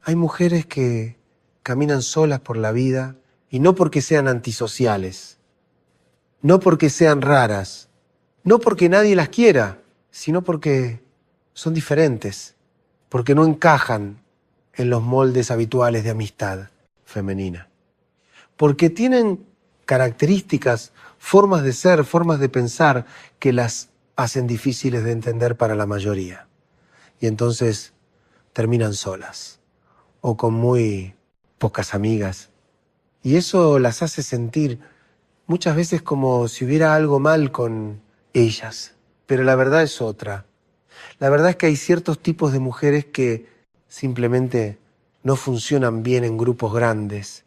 Hay mujeres que caminan solas por la vida y no porque sean antisociales, no porque sean raras, no porque nadie las quiera, sino porque son diferentes, porque no encajan en los moldes habituales de amistad femenina, porque tienen características, formas de ser, formas de pensar que las hacen difíciles de entender para la mayoría. Y entonces terminan solas o con muy pocas amigas. Y eso las hace sentir muchas veces como si hubiera algo mal con ellas. Pero la verdad es otra. La verdad es que hay ciertos tipos de mujeres que simplemente no funcionan bien en grupos grandes,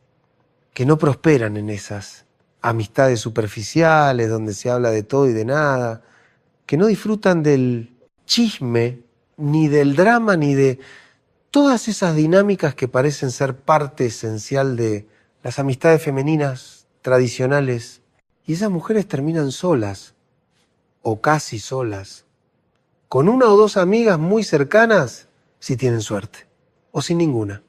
que no prosperan en esas amistades superficiales donde se habla de todo y de nada, que no disfrutan del chisme, ni del drama, ni de todas esas dinámicas que parecen ser parte esencial de las amistades femeninas tradicionales. Y esas mujeres terminan solas, o casi solas, con una o dos amigas muy cercanas, si tienen suerte, o sin ninguna.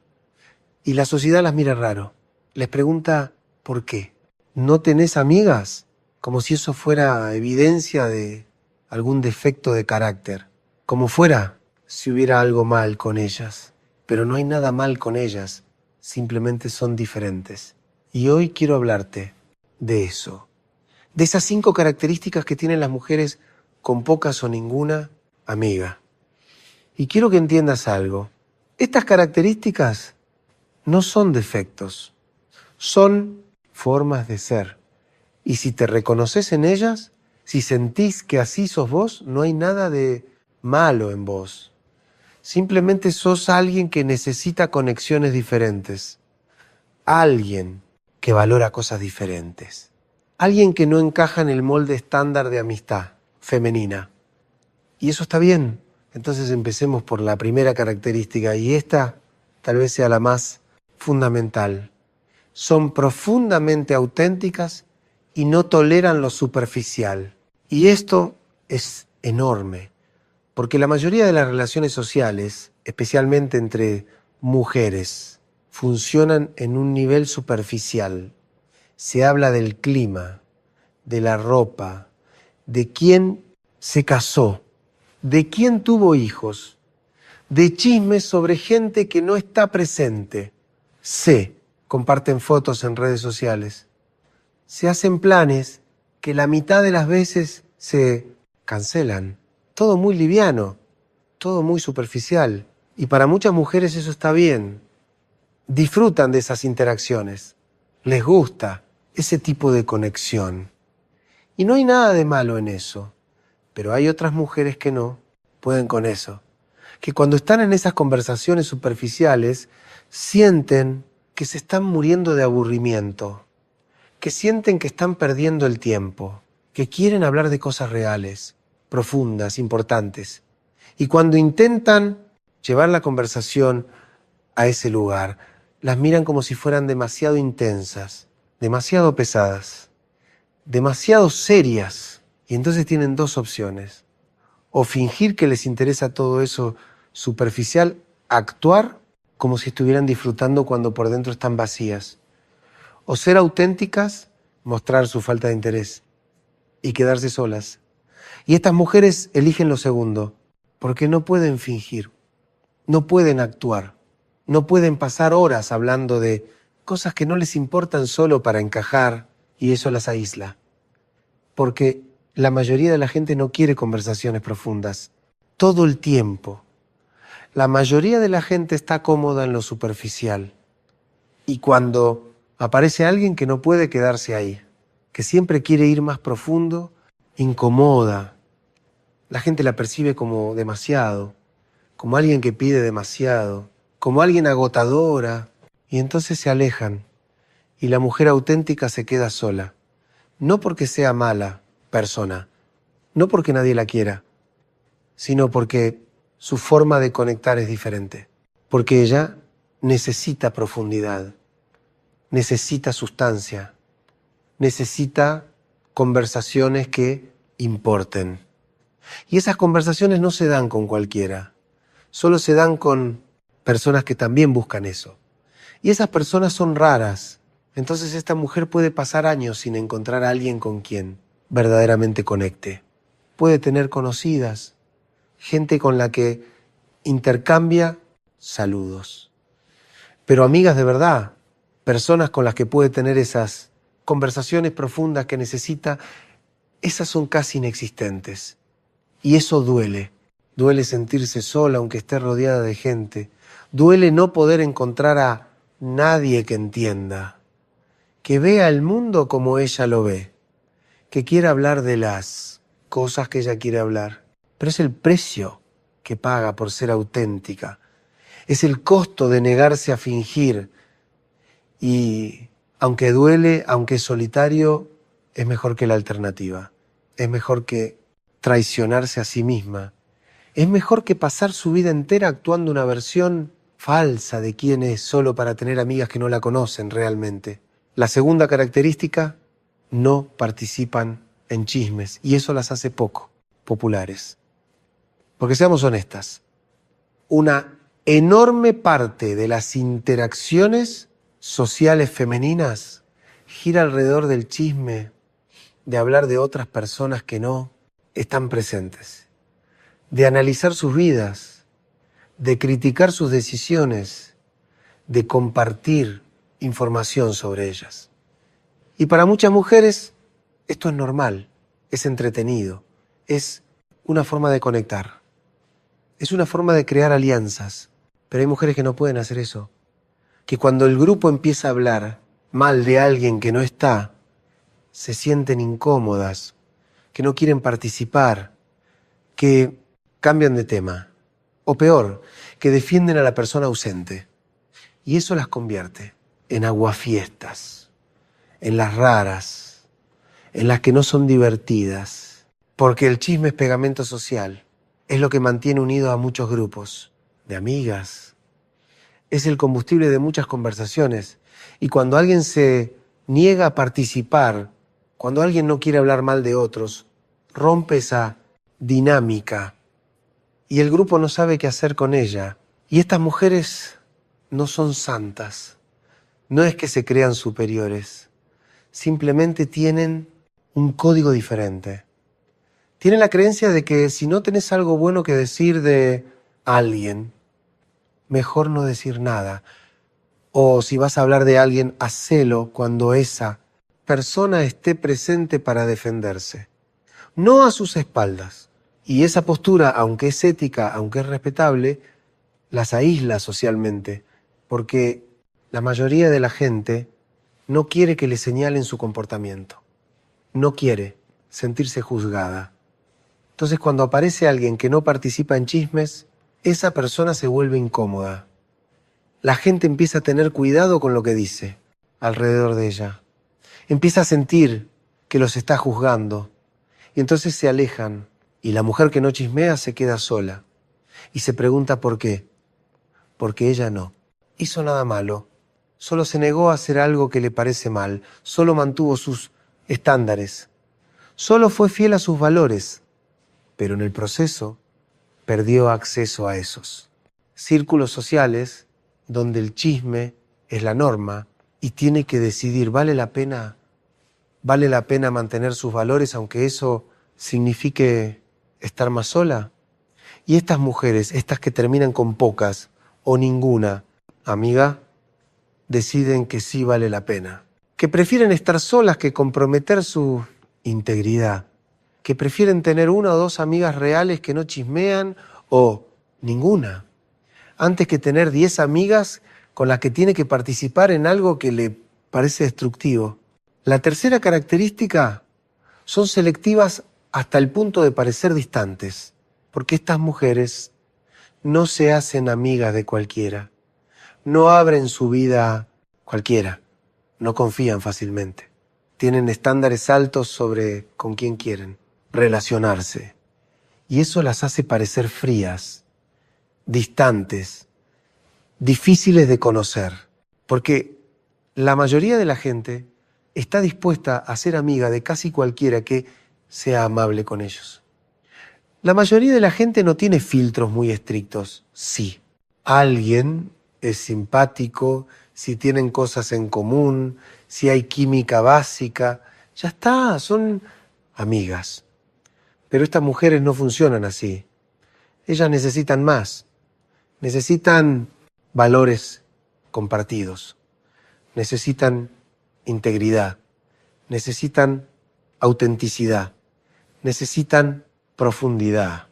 Y la sociedad las mira raro, les pregunta ¿por qué? ¿No tenés amigas? Como si eso fuera evidencia de algún defecto de carácter, como fuera si hubiera algo mal con ellas. Pero no hay nada mal con ellas, simplemente son diferentes. Y hoy quiero hablarte de eso, de esas 5 características que tienen las mujeres con pocas o ninguna amiga. Y quiero que entiendas algo. Estas características no son defectos, son formas de ser. Y si te reconoces en ellas, si sentís que así sos vos, no hay nada de malo en vos. Simplemente sos alguien que necesita conexiones diferentes. Alguien que valora cosas diferentes. Alguien que no encaja en el molde estándar de amistad femenina. Y eso está bien. Entonces empecemos por la primera característica, y esta tal vez sea la más fundamental. Son profundamente auténticas y no toleran lo superficial. Y esto es enorme, porque la mayoría de las relaciones sociales, especialmente entre mujeres, funcionan en un nivel superficial. Se habla del clima, de la ropa, de quién se casó, de quién tuvo hijos, de chismes sobre gente que no está presente. Comparten fotos en redes sociales. Se hacen planes que la mitad de las veces se cancelan. Todo muy liviano, todo muy superficial. Y para muchas mujeres eso está bien. Disfrutan de esas interacciones. Les gusta ese tipo de conexión. Y no hay nada de malo en eso. Pero hay otras mujeres que no pueden con eso. Que cuando están en esas conversaciones superficiales, sienten que se están muriendo de aburrimiento, que sienten que están perdiendo el tiempo, que quieren hablar de cosas reales, profundas, importantes. Y cuando intentan llevar la conversación a ese lugar, las miran como si fueran demasiado intensas, demasiado pesadas, demasiado serias. Y entonces tienen 2 opciones. O fingir que les interesa todo eso superficial, actuar como si estuvieran disfrutando cuando por dentro están vacías. O ser auténticas, mostrar su falta de interés y quedarse solas. Y estas mujeres eligen lo segundo, porque no pueden fingir, no pueden actuar, no pueden pasar horas hablando de cosas que no les importan solo para encajar, y eso las aísla. Porque la mayoría de la gente no quiere conversaciones profundas, todo el tiempo. La mayoría de la gente está cómoda en lo superficial. Y cuando aparece alguien que no puede quedarse ahí, que siempre quiere ir más profundo, incomoda. La gente la percibe como demasiado, como alguien que pide demasiado, como alguien agotadora, y entonces se alejan. Y la mujer auténtica se queda sola. No porque sea mala persona, no porque nadie la quiera, sino porque su forma de conectar es diferente. Porque ella necesita profundidad, necesita sustancia, necesita conversaciones que importen. Y esas conversaciones no se dan con cualquiera, solo se dan con personas que también buscan eso. Y esas personas son raras. Entonces esta mujer puede pasar años sin encontrar a alguien con quien verdaderamente conecte. Puede tener conocidas, gente con la que intercambia saludos. Pero amigas de verdad, personas con las que puede tener esas conversaciones profundas que necesita, esas son casi inexistentes. Y eso duele. Duele sentirse sola aunque esté rodeada de gente. Duele no poder encontrar a nadie que entienda, que vea el mundo como ella lo ve, que quiera hablar de las cosas que ella quiere hablar. Pero es el precio que paga por ser auténtica. Es el costo de negarse a fingir. Y aunque duele, aunque es solitario, es mejor que la alternativa. Es mejor que traicionarse a sí misma. Es mejor que pasar su vida entera actuando una versión falsa de quién es solo para tener amigas que no la conocen realmente. La segunda característica, no participan en chismes y eso las hace poco populares. Porque seamos honestas, una enorme parte de las interacciones sociales femeninas gira alrededor del chisme, de hablar de otras personas que no están presentes, de analizar sus vidas, de criticar sus decisiones, de compartir información sobre ellas. Y para muchas mujeres esto es normal, es entretenido, es una forma de conectar, es una forma de crear alianzas. Pero hay mujeres que no pueden hacer eso, que cuando el grupo empieza a hablar mal de alguien que no está, se sienten incómodas, que no quieren participar, que cambian de tema, o peor, que defienden a la persona ausente. Y eso las convierte en aguafiestas, en las raras, en las que no son divertidas, porque el chisme es pegamento social, es lo que mantiene unidos a muchos grupos de amigas, es el combustible de muchas conversaciones. Y cuando alguien se niega a participar, cuando alguien no quiere hablar mal de otros, rompe esa dinámica y el grupo no sabe qué hacer con ella. Y estas mujeres no son santas, no es que se crean superiores, simplemente tienen un código diferente. Tienen la creencia de que si no tenés algo bueno que decir de alguien, mejor no decir nada. O si vas a hablar de alguien, hacelo cuando esa persona esté presente para defenderse, no a sus espaldas. Y esa postura, aunque es ética, aunque es respetable, las aísla socialmente, porque la mayoría de la gente no quiere que le señalen su comportamiento, no quiere sentirse juzgada. Entonces, cuando aparece alguien que no participa en chismes, esa persona se vuelve incómoda. La gente empieza a tener cuidado con lo que dice alrededor de ella. Empieza a sentir que los está juzgando y entonces se alejan y la mujer que no chismea se queda sola y se pregunta por qué. Porque ella no hizo nada malo, solo se negó a hacer algo que le parece mal, solo mantuvo sus estándares, solo fue fiel a sus valores, pero en el proceso perdió acceso a esos círculos sociales donde el chisme es la norma y tiene que decidir, ¿vale la pena mantener sus valores aunque eso signifique estar más sola? Y estas mujeres, estas que terminan con pocas o ninguna amiga, deciden que sí vale la pena, que prefieren estar solas que comprometer su integridad, que prefieren tener una o dos amigas reales que no chismean o ninguna, antes que tener 10 amigas con las que tiene que participar en algo que le parece destructivo. La tercera característica, son selectivas hasta el punto de parecer distantes, porque estas mujeres no se hacen amigas de cualquiera, no abren su vida a cualquiera, no confían fácilmente, tienen estándares altos sobre con quién quieren relacionarse, y eso las hace parecer frías, distantes, difíciles de conocer, porque la mayoría de la gente está dispuesta a ser amiga de casi cualquiera que sea amable con ellos. La mayoría de la gente no tiene filtros muy estrictos, sí, alguien es simpático, si tienen cosas en común, si hay química básica, ya está, son amigas. Pero estas mujeres no funcionan así. Ellas necesitan más, necesitan valores compartidos, necesitan integridad, necesitan autenticidad, necesitan profundidad,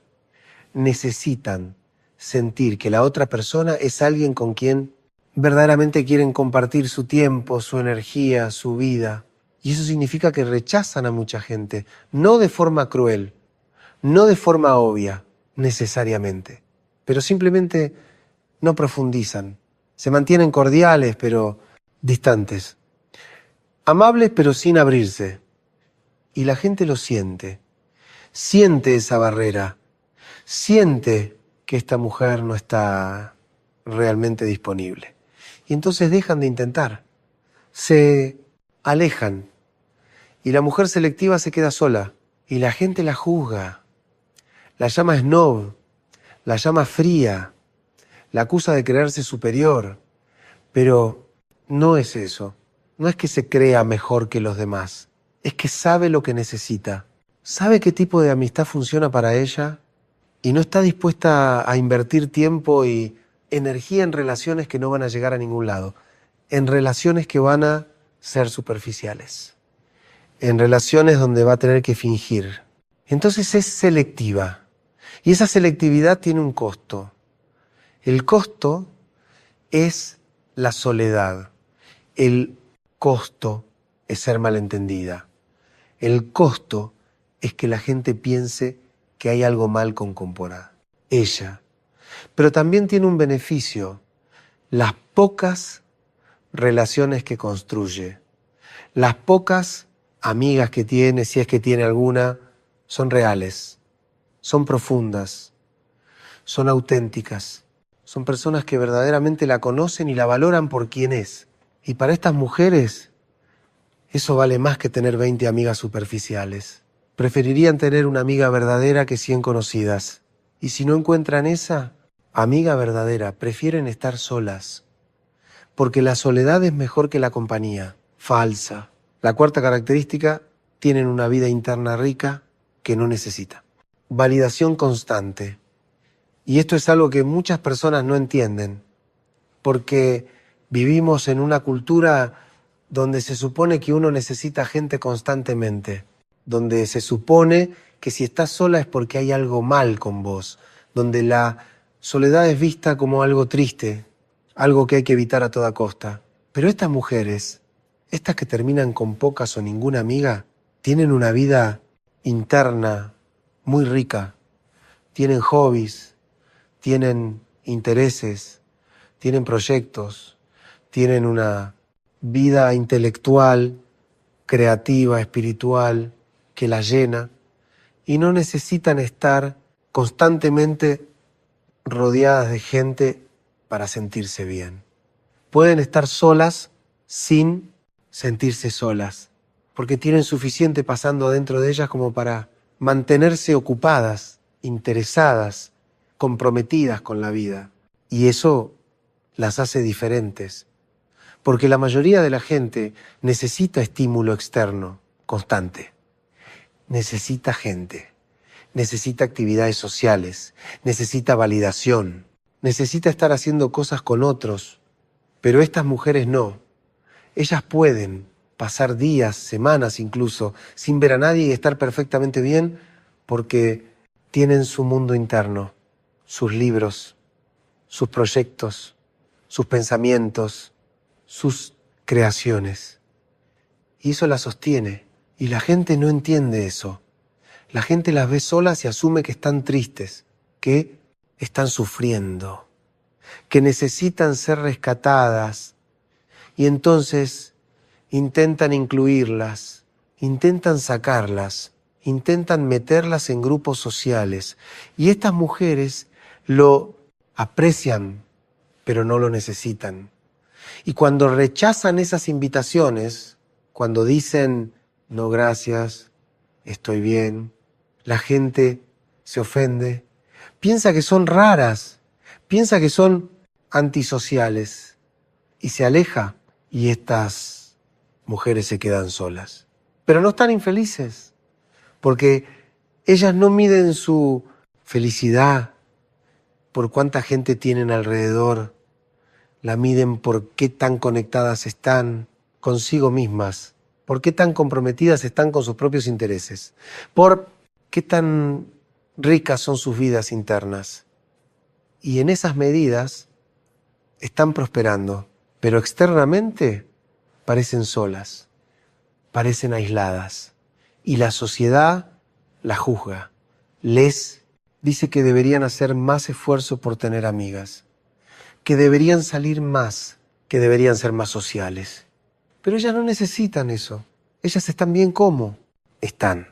necesitan sentir que la otra persona es alguien con quien verdaderamente quieren compartir su tiempo, su energía, su vida. Y eso significa que rechazan a mucha gente, no de forma cruel, no de forma obvia, necesariamente, pero simplemente no profundizan. Se mantienen cordiales, pero distantes. Amables, pero sin abrirse. Y la gente lo siente. Siente esa barrera. Siente que esta mujer no está realmente disponible. Y entonces dejan de intentar. Se alejan. Y la mujer selectiva se queda sola. Y la gente la juzga. La llama snob. La llama fría. La acusa de creerse superior. Pero no es eso. No es que se crea mejor que los demás. Es que sabe lo que necesita. Sabe qué tipo de amistad funciona para ella y no está dispuesta a invertir tiempo y energía en relaciones que no van a llegar a ningún lado. En relaciones que van a ser superficiales. En relaciones donde va a tener que fingir. Entonces es selectiva. Y esa selectividad tiene un costo. El costo es la soledad. El costo es ser malentendida. El costo es que la gente piense que hay algo mal con Cámpora. Ella. Pero también tiene un beneficio. Las pocas relaciones que construye, las pocas amigas que tiene, si es que tiene alguna, son reales, son profundas, son auténticas. Son personas que verdaderamente la conocen y la valoran por quien es. Y para estas mujeres, eso vale más que tener 20 amigas superficiales. Preferirían tener una amiga verdadera que 100 conocidas. Y si no encuentran esa amiga verdadera, prefieren estar solas. Porque la soledad es mejor que la compañía. Falsa. La cuarta característica, tienen una vida interna rica que no necesita. Validación constante. Y esto es algo que muchas personas no entienden, porque vivimos en una cultura donde se supone que uno necesita gente constantemente, donde se supone que si estás sola es porque hay algo mal con vos, donde la soledad es vista como algo triste, algo que hay que evitar a toda costa. Pero estas mujeres, estas que terminan con pocas o ninguna amiga, tienen una vida interna muy rica, tienen hobbies, tienen intereses, tienen proyectos, tienen una vida intelectual, creativa, espiritual, que la llena, y no necesitan estar constantemente rodeadas de gente para sentirse bien. Pueden estar solas sin sentirse solas, porque tienen suficiente pasando dentro de ellas como para mantenerse ocupadas, interesadas, comprometidas con la vida. Y eso las hace diferentes, porque la mayoría de la gente necesita estímulo externo constante. Necesita gente, necesita actividades sociales, necesita validación, necesita estar haciendo cosas con otros. Pero estas mujeres no. Ellas pueden pasar días, semanas incluso, sin ver a nadie y estar perfectamente bien porque tienen su mundo interno, sus libros, sus proyectos, sus pensamientos, sus creaciones. Y eso las sostiene. Y la gente no entiende eso. La gente las ve solas y asume que están tristes, que están sufriendo, que necesitan ser rescatadas. Y entonces intentan incluirlas, intentan sacarlas, intentan meterlas en grupos sociales. Y estas mujeres lo aprecian, pero no lo necesitan. Y cuando rechazan esas invitaciones, cuando dicen, no gracias, estoy bien, la gente se ofende, piensa que son raras, piensa que son antisociales y se aleja y estas mujeres se quedan solas. Pero no están infelices, porque ellas no miden su felicidad por cuánta gente tienen alrededor, la miden por qué tan conectadas están consigo mismas, por qué tan comprometidas están con sus propios intereses, por qué tan ricas son sus vidas internas. Y en esas medidas están prosperando, pero externamente parecen solas, parecen aisladas. Y la sociedad las juzga, les dice que deberían hacer más esfuerzo por tener amigas, que deberían salir más, que deberían ser más sociales. Pero ellas no necesitan eso. Ellas están bien como están.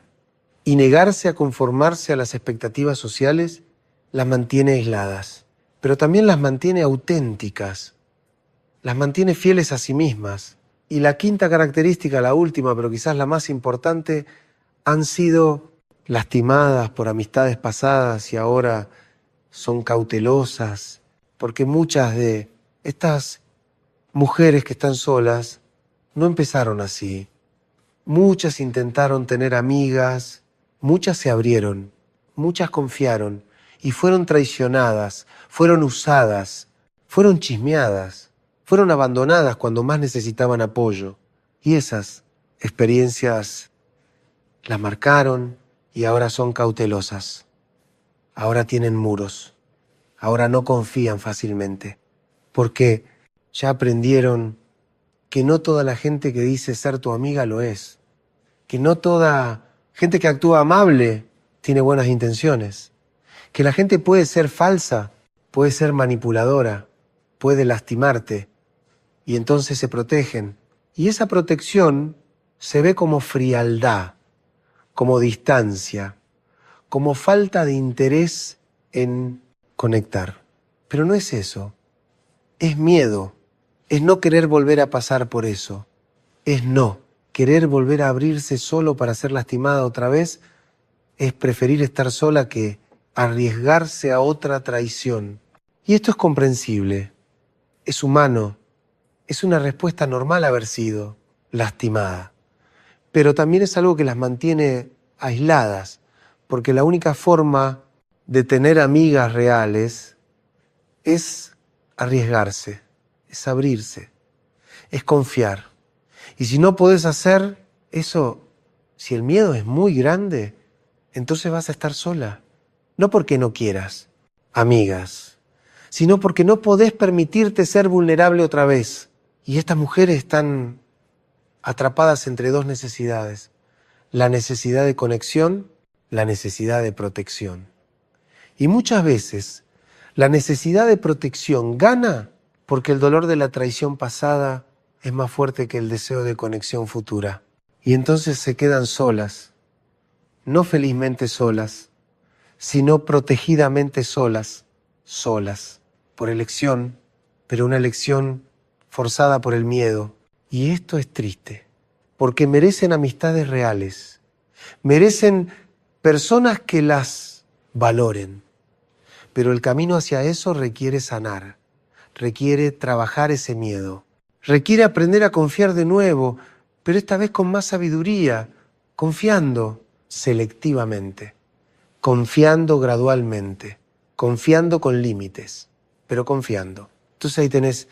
Y negarse a conformarse a las expectativas sociales las mantiene aisladas, pero también las mantiene auténticas, las mantiene fieles a sí mismas. Y la quinta característica, la última, pero quizás la más importante, han sido lastimadas por amistades pasadas y ahora son cautelosas, porque muchas de estas mujeres que están solas no empezaron así. Muchas intentaron tener amigas, muchas se abrieron, muchas confiaron y fueron traicionadas, fueron usadas, fueron chismeadas, fueron abandonadas cuando más necesitaban apoyo. Y esas experiencias las marcaron y ahora son cautelosas. Ahora tienen muros. Ahora no confían fácilmente. Porque ya aprendieron que no toda la gente que dice ser tu amiga lo es. Que no toda gente que actúa amable tiene buenas intenciones. Que la gente puede ser falsa, puede ser manipuladora, puede lastimarte. Y entonces se protegen. Y esa protección se ve como frialdad, como distancia, como falta de interés en conectar. Pero no es eso. Es miedo. Es no querer volver a pasar por eso. Es no. Querer volver a abrirse solo para ser lastimada otra vez es preferir estar sola que arriesgarse a otra traición. Y esto es comprensible. Es humano. Es una respuesta normal haber sido lastimada. Pero también es algo que las mantiene aisladas, porque la única forma de tener amigas reales es arriesgarse, es abrirse, es confiar. Y si no podés hacer eso, si el miedo es muy grande, entonces vas a estar sola. No porque no quieras, amigas, sino porque no podés permitirte ser vulnerable otra vez. Y estas mujeres están atrapadas entre dos necesidades. La necesidad de conexión, la necesidad de protección. Y muchas veces la necesidad de protección gana porque el dolor de la traición pasada es más fuerte que el deseo de conexión futura. Y entonces se quedan solas, no felizmente solas, sino protegidamente solas, por elección, pero una elección forzada por el miedo. Y esto es triste, porque merecen amistades reales, merecen personas que las valoren. Pero el camino hacia eso requiere sanar, requiere trabajar ese miedo, requiere aprender a confiar de nuevo, pero esta vez con más sabiduría, confiando selectivamente, confiando gradualmente, confiando con límites, pero confiando. Entonces ahí tenés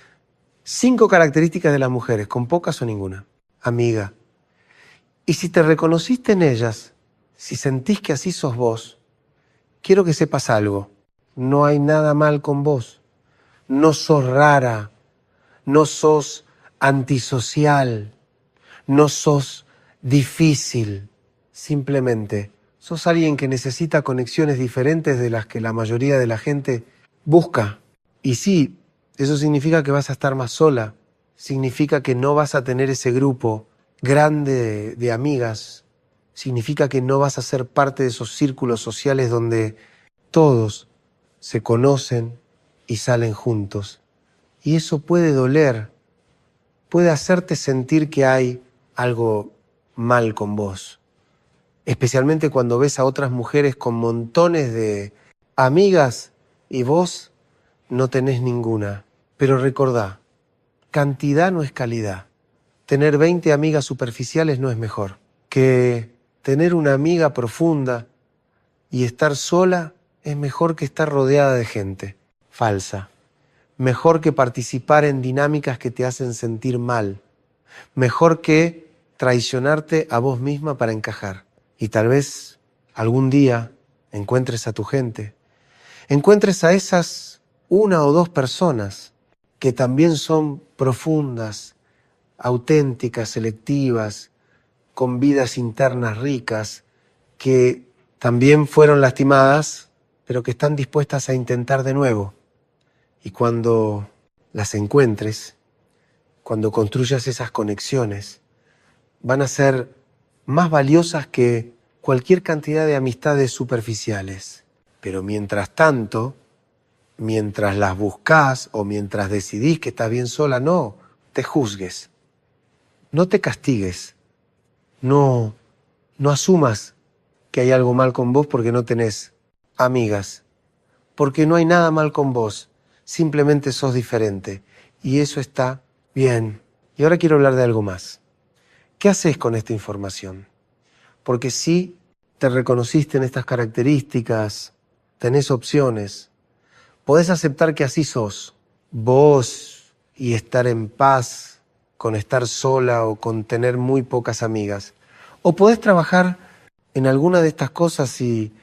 5 características de las mujeres, con pocas o ninguna. Amiga. Y si te reconociste en ellas, si sentís que así sos vos, quiero que sepas algo. No hay nada mal con vos. No sos rara, no sos antisocial, no sos difícil. Simplemente sos alguien que necesita conexiones diferentes de las que la mayoría de la gente busca. Y sí, eso significa que vas a estar más sola. Significa que no vas a tener ese grupo grande de amigas. Significa que no vas a ser parte de esos círculos sociales donde todos se conocen y salen juntos. Y eso puede doler, puede hacerte sentir que hay algo mal con vos. Especialmente cuando ves a otras mujeres con montones de amigas y vos no tenés ninguna. Pero recordá, cantidad no es calidad. Tener 20 amigas superficiales no es mejor que tener una amiga profunda, y estar sola es mejor que estar rodeada de gente falsa. Mejor que participar en dinámicas que te hacen sentir mal. Mejor que traicionarte a vos misma para encajar. Y tal vez algún día encuentres a tu gente. Encuentres a esas 1 o 2 personas que también son profundas, auténticas, selectivas, con vidas internas ricas, que también fueron lastimadas, pero que están dispuestas a intentar de nuevo. Y cuando las encuentres, cuando construyas esas conexiones, van a ser más valiosas que cualquier cantidad de amistades superficiales. Pero mientras tanto, mientras las buscas o mientras decidís que estás bien sola, no te juzgues, no te castigues, no asumas que hay algo mal con vos porque no tenés amigas, porque no hay nada mal con vos, simplemente sos diferente y eso está bien. Y ahora quiero hablar de algo más. ¿Qué haces con esta información? Porque si te reconociste en estas características, tenés opciones, podés aceptar que así sos, vos, y estar en paz con estar sola o con tener muy pocas amigas. O podés trabajar en alguna de estas cosas si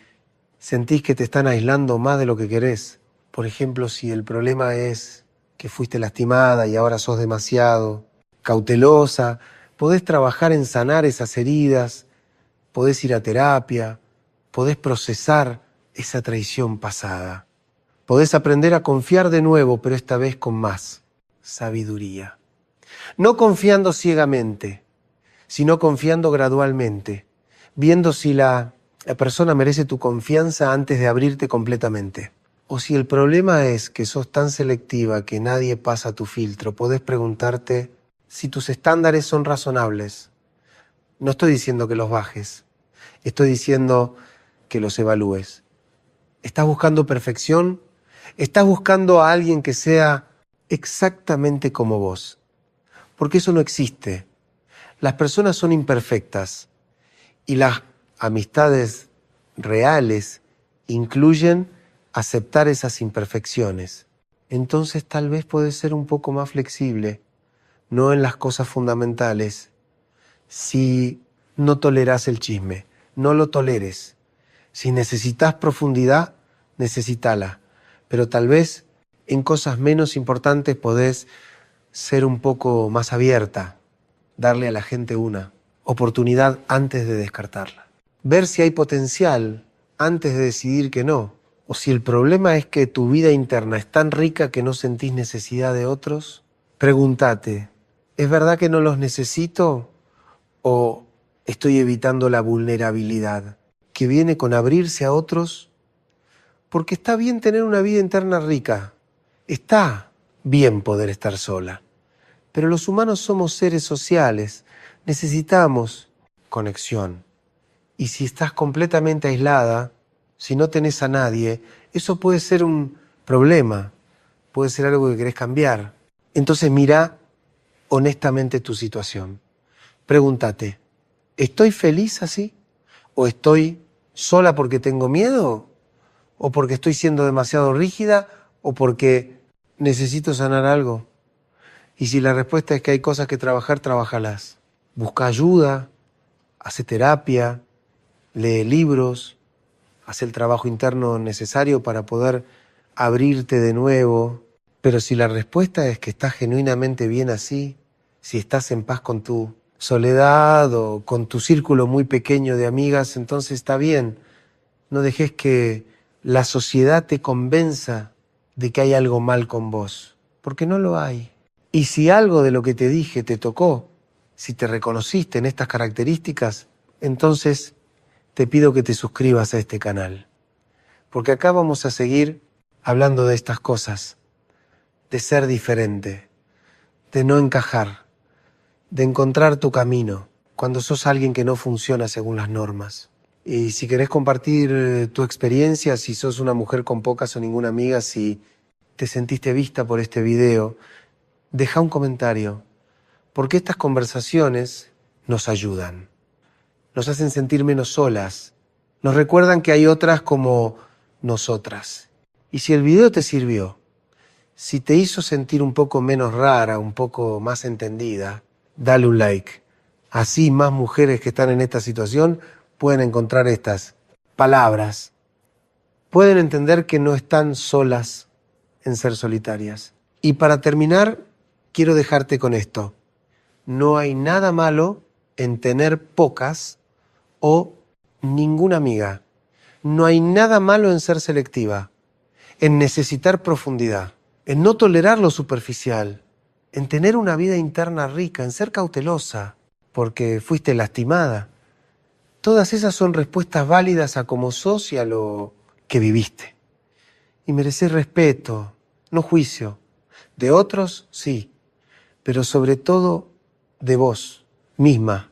sentís que te están aislando más de lo que querés. Por ejemplo, si el problema es que fuiste lastimada y ahora sos demasiado cautelosa, podés trabajar en sanar esas heridas, podés ir a terapia, podés procesar esa traición pasada. Podés aprender a confiar de nuevo, pero esta vez con más sabiduría. No confiando ciegamente, sino confiando gradualmente, viendo si la persona merece tu confianza antes de abrirte completamente. O si el problema es que sos tan selectiva que nadie pasa tu filtro, podés preguntarte si tus estándares son razonables. No estoy diciendo que los bajes, estoy diciendo que los evalúes. ¿Estás buscando perfección? ¿Estás buscando a alguien que sea exactamente como vos? Porque eso no existe. Las personas son imperfectas y las amistades reales incluyen aceptar esas imperfecciones. Entonces tal vez puedes ser un poco más flexible, no en las cosas fundamentales. Si no tolerás el chisme, no lo toleres. Si necesitas profundidad, necesítala. Pero tal vez en cosas menos importantes podés ser un poco más abierta, darle a la gente una oportunidad antes de descartarla. Ver si hay potencial antes de decidir que no. O si el problema es que tu vida interna es tan rica que no sentís necesidad de otros, pregúntate, ¿es verdad que no los necesito o estoy evitando la vulnerabilidad que viene con abrirse a otros? Porque está bien tener una vida interna rica, está bien poder estar sola, pero los humanos somos seres sociales, necesitamos conexión. Y si estás completamente aislada, si no tenés a nadie, eso puede ser un problema, puede ser algo que querés cambiar. Entonces mira honestamente tu situación. Pregúntate, ¿estoy feliz así? ¿O estoy sola porque tengo miedo? ¿O porque estoy siendo demasiado rígida? ¿O porque necesito sanar algo? Y si la respuesta es que hay cosas que trabajar, trabájalas. Busca ayuda, hace terapia, lee libros, haz el trabajo interno necesario para poder abrirte de nuevo. Pero si la respuesta es que estás genuinamente bien así, si estás en paz con tu soledad o con tu círculo muy pequeño de amigas, entonces está bien. No dejes que la sociedad te convenza de que hay algo mal con vos, porque no lo hay. Y si algo de lo que te dije te tocó, si te reconociste en estas características, entonces te pido que te suscribas a este canal, porque acá vamos a seguir hablando de estas cosas, de ser diferente, de no encajar, de encontrar tu camino cuando sos alguien que no funciona según las normas. Y si querés compartir tu experiencia, si sos una mujer con pocas o ninguna amiga, si te sentiste vista por este video, deja un comentario, porque estas conversaciones nos ayudan, nos hacen sentir menos solas, nos recuerdan que hay otras como nosotras. Y si el video te sirvió, si te hizo sentir un poco menos rara, un poco más entendida, dale un like. Así más mujeres que están en esta situación pueden encontrar estas palabras. Pueden entender que no están solas en ser solitarias. Y para terminar, quiero dejarte con esto. No hay nada malo en tener pocas o ninguna amiga. No hay nada malo en ser selectiva, en necesitar profundidad, en no tolerar lo superficial, en tener una vida interna rica, en ser cautelosa, porque fuiste lastimada. Todas esas son respuestas válidas a cómo sos y a lo que viviste. Y mereces respeto, no juicio. De otros, sí, pero sobre todo de vos misma.